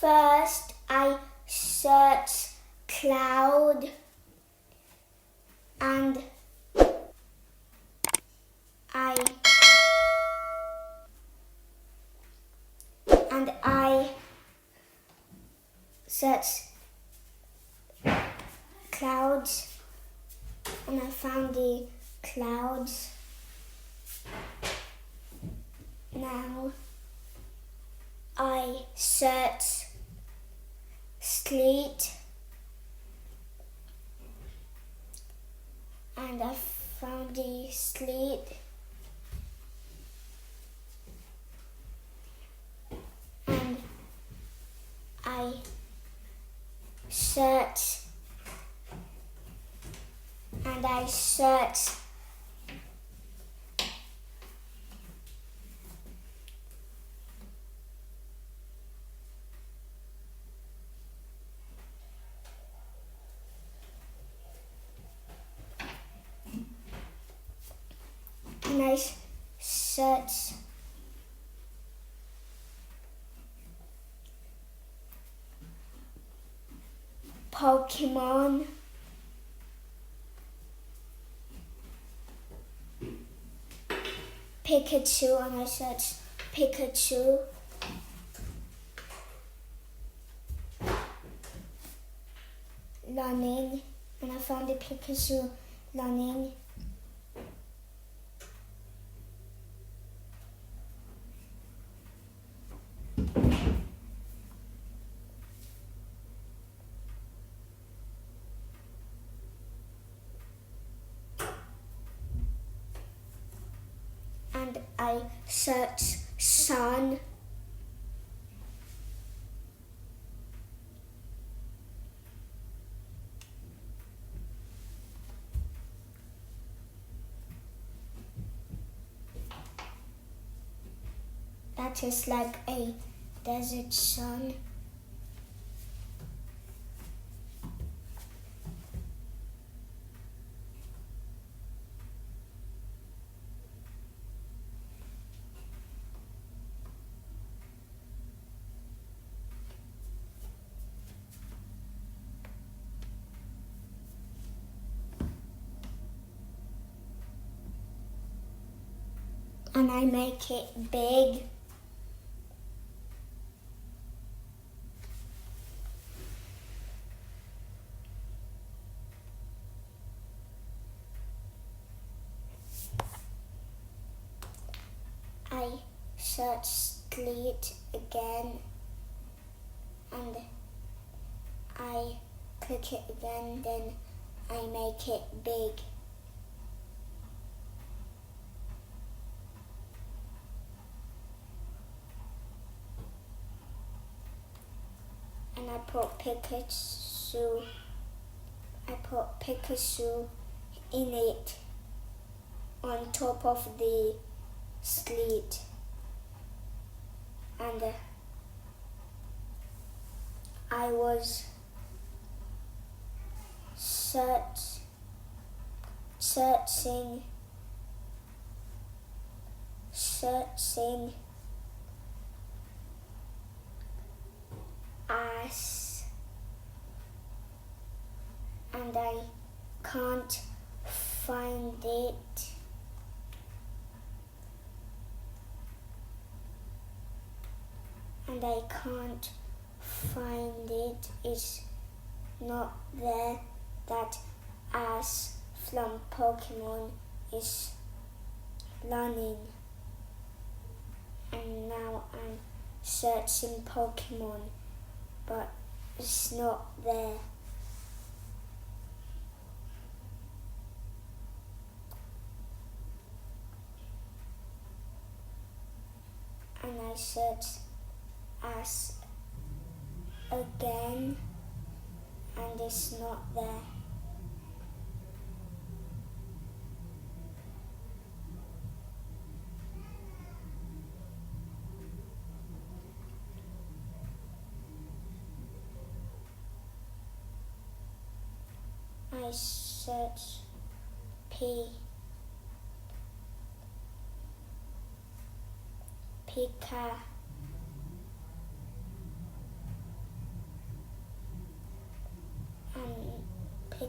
First, I search cloud and I search clouds and I found the clouds. Now I search sleet and I found the sleet. And I search Pokemon. Pikachu, and I search Pikachu. Learning, and I found the Pikachu learning. And I search sun. That is like a desert sun. And I make it big. I search sleet again and I click it again, then I make it big. And I put Pikachu in it on top of the sleet. And I was searching as, and I can't find it. And I can't find it. It's not there. That as from Pokemon is learning. And now I'm searching Pokemon, but it's not there. And I search as again, and it's not there. I search Pikachu.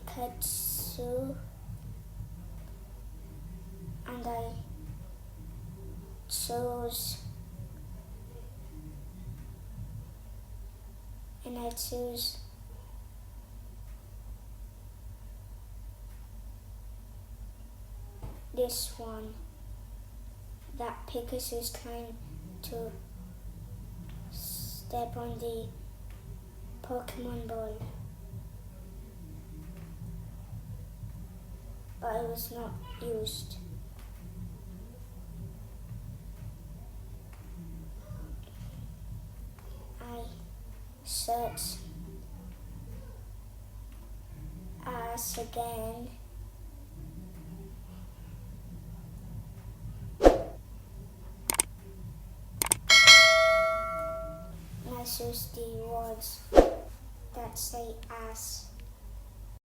Pikachu, and I choose this one, that Pikachu is trying to step on the Pokemon ball, but it was not used. I search as again. And I choose the words that say as.